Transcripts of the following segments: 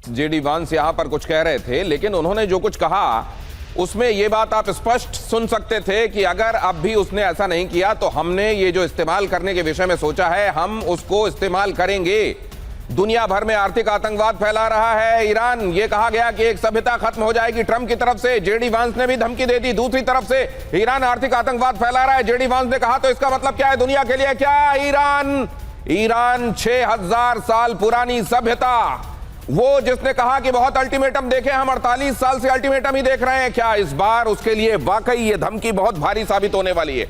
JD वांस यहां पर कुछ कह रहे थे, लेकिन उन्होंने जो कुछ कहा उसमें यह बात आप स्पष्ट सुन सकते थे कि अगर अब भी उसने ऐसा नहीं किया तो हमने ये जो इस्तेमाल करने के विषय में सोचा है हम उसको इस्तेमाल करेंगे। दुनिया भर में आर्थिक आतंकवाद फैला रहा है ईरान। ये कहा गया कि एक सभ्यता खत्म हो जाएगी ट्रंप की तरफ से, जेडी वांस ने भी धमकी दे दी। दूसरी तरफ से ईरान आर्थिक आतंकवाद फैला रहा है, जेडी वांस ने कहा। तो इसका मतलब क्या है दुनिया के लिए? क्या ईरान 6000 साल पुरानी सभ्यता, वो जिसने कहा कि बहुत अल्टीमेटम देखे, हम 48 साल से अल्टीमेटम ही देख रहे हैं, क्या इस बार उसके लिए वाकई ये धमकी बहुत भारी साबित होने वाली है?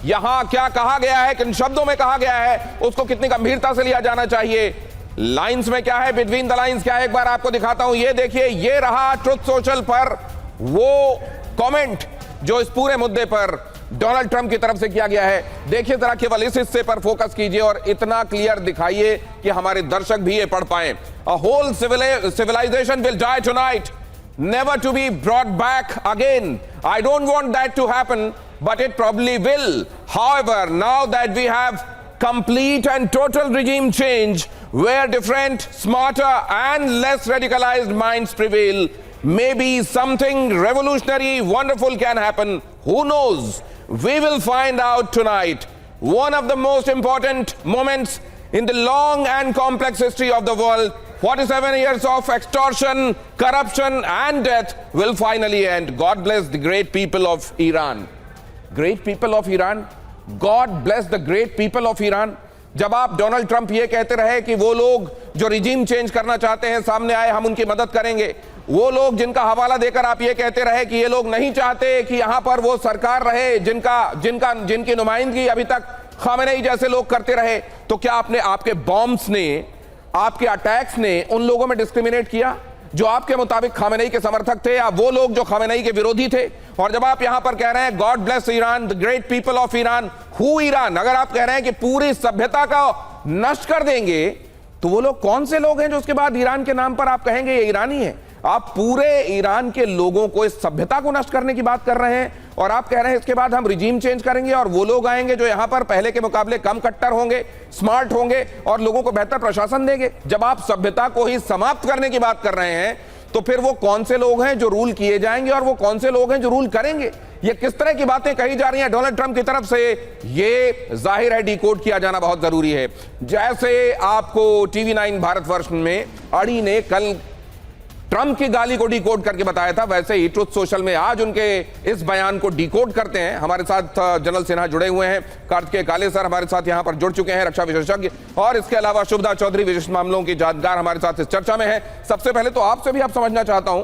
यहां क्या कहा गया है, किन शब्दों में कहा गया है, उसको कितनी गंभीरता से लिया जाना चाहिए? लाइंस में क्या है, बिटवीन द लाइंस क्या है, एक बार आपको दिखाता हूं। ये देखिए, ये रहा ट्रुथ सोशल पर वो कमेंट जो इस पूरे मुद्दे पर डोनाल्ड ट्रंप की तरफ से किया गया है। देखिए जरा, केवल इस हिस्से पर फोकस कीजिए और इतना क्लियर दिखाइए कि हमारे दर्शक भी ये पढ़ पाए। A whole civilization will die tonight, never to be brought back again. I don't want that to happen, but it probably will. However, now that we have complete and total regime change, where different, smarter and less radicalized minds prevail, maybe something revolutionary, wonderful can happen. Who knows? We will find out tonight. One of the most important moments in the long and complex history of the world, 47 years of extortion, corruption and death will finally end. God bless the great people of Iran. Great people of Iran? God bless the great people of Iran. जब आप Donald Trump ये कहते रहे कि वो लोग जो regime change करना चाहते हैं सामने आए, हम उनकी मदद करेंगे, वो लोग जिनका हवाला देकर आप ये कहते रहे कि ये लोग नहीं चाहते कि यहां पर वो सरकार रहे जिनकी नुमाइंदगी अभी तक खामेनेई जैसे लोग करते रहे, तो क्या आपके बॉम्ब्स ने, आपके अटैक्स ने उन लोगों में डिस्क्रिमिनेट किया जो आपके मुताबिक खामेनेई के समर्थक थे, या वो लोग जो खामेनेई के विरोधी थे? और जब आप यहां पर कह रहे हैं God bless Iran, the great people of Iran, who Iran, अगर आप कह रहे हैं कि पूरी सभ्यता का नष्ट कर देंगे, तो वो लोग कौन से लोग हैं जो उसके बाद ईरान के नाम पर आप कहेंगे ये ईरानी है? आप पूरे ईरान के लोगों को, इस सभ्यता को नष्ट करने की बात कर रहे हैं, और आप कह रहे हैं इसके बाद हम रिजीम चेंज करेंगे और वो लोग आएंगे जो यहां पर पहले के मुकाबले कम कट्टर होंगे, स्मार्ट होंगे और लोगों को बेहतर प्रशासन देंगे। जब आप सभ्यता को ही समाप्त करने की बात कर रहे हैं, तो फिर वो कौन से लोग हैं जो रूल किए जाएंगे और वो कौन से लोग हैं जो रूल करेंगे? ये किस तरह की बातें कही जा रही हैं डोनाल्ड ट्रंप की तरफ से, ये जाहिर है डिकोड किया जाना बहुत जरूरी है। जैसे आपको टीवी 9 भारतवर्ष में अड़ी ने कल ट्रंप की गाली को डिकोड करके बताया था, वैसे ही ट्रुथ सोशल में आज उनके इस बयान को डिकोड करते हैं। हमारे साथ जनरल सिन्हा जुड़े हुए हैं, कार्तिकेय काले सर हमारे साथ यहां पर जुड़ चुके हैं, रक्षा विशेषज्ञ, और इसके अलावा शुभदा चौधरी विशिष्ट मामलों की जानकार हमारे साथ इस चर्चा में है। सबसे पहले तो आपसे भी आप समझना चाहता हूं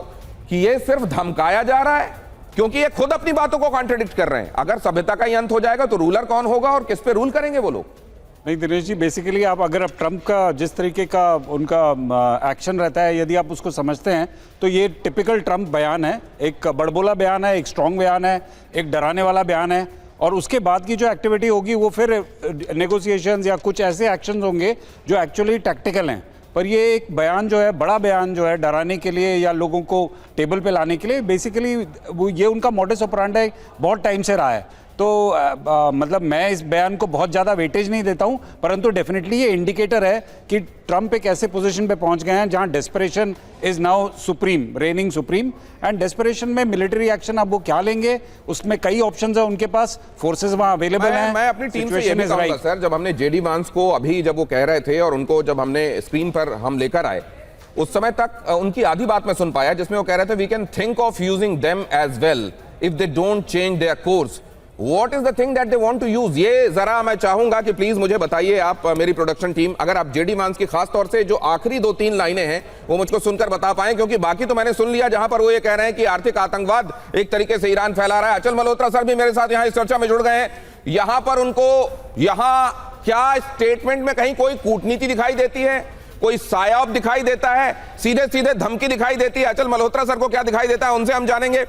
कि ये सिर्फ धमकाया जा रहा है, क्योंकि ये खुद अपनी बातों को कॉन्ट्रडिक्ट कर रहे हैं। अगर सभ्यता का ही अंत हो जाएगा तो रूलर कौन होगा और किस पे रूल करेंगे वो लोग? नहीं दिनेश जी, बेसिकली आप ट्रंप का जिस तरीके का उनका एक्शन रहता है, यदि आप उसको समझते हैं तो ये टिपिकल ट्रंप बयान है। एक बड़बोला बयान है, एक स्ट्रॉन्ग बयान है, एक डराने वाला बयान है, और उसके बाद की जो एक्टिविटी होगी वो फिर नेगोशिएशंस या कुछ ऐसे एक्शंस होंगे जो एक्चुअली टैक्टिकल हैं। पर ये एक बयान जो है, बड़ा बयान जो है, डराने के लिए या लोगों को टेबल पे लाने के लिए, बेसिकली ये उनका मोडस ऑपरेंडी बहुत टाइम से रहा है। तो मतलब मैं इस बयान को बहुत ज़्यादा वेटेज नहीं देता हूं, परंतु डेफिनेटली ये इंडिकेटर है कि ट्रंप एक ऐसे पोजीशन पे पहुंच गए हैं जहां desperation is now supreme, raining supreme, and desperation में मिलिट्री एक्शन अब वो क्या लेंगे, उसमें कई ऑप्शंस है उनके पास, फोर्सेस वहां अवेलेबल हैं। मैं अपनी टीम से ये भी कहूंगा सर, जब हमने जेडी वांस को अभी जब वो कह रहे थे और उनको जब हमने स्क्रीन पर हम लेकर आए, उस समय तक उनकी आधी बात में सुन पाया जिसमें वो कह रहे थे we can think of using them as well if they don't change their course. What is the thing that they want to use? ये जरा मैं चाहूंगा कि प्लीज मुझे बताइए आप, मेरी प्रोडक्शन टीम, अगर आप जेडी वांस की खास तौर से जो आखिरी 2-3 लाइनें हैं वो मुझको सुनकर बता पाएं, क्योंकि बाकी तो मैंने सुन लिया जहां पर वो ये कह रहे हैं कि आर्थिक आतंकवाद एक तरीके से ईरान फैला रहा है। अचल मल्होत्रा सर भी मेरे साथ यहां इस चर्चा में जुड़ गए हैं। यहां पर उनको क्या स्टेटमेंट में कहीं कोई कूटनीति दिखाई देती है, कोई सायाब दिखाई देता है, सीधे सीधे धमकी दिखाई देती है? अचल मल्होत्रा सर को क्या दिखाई देता है, उनसे हम जानेंगे।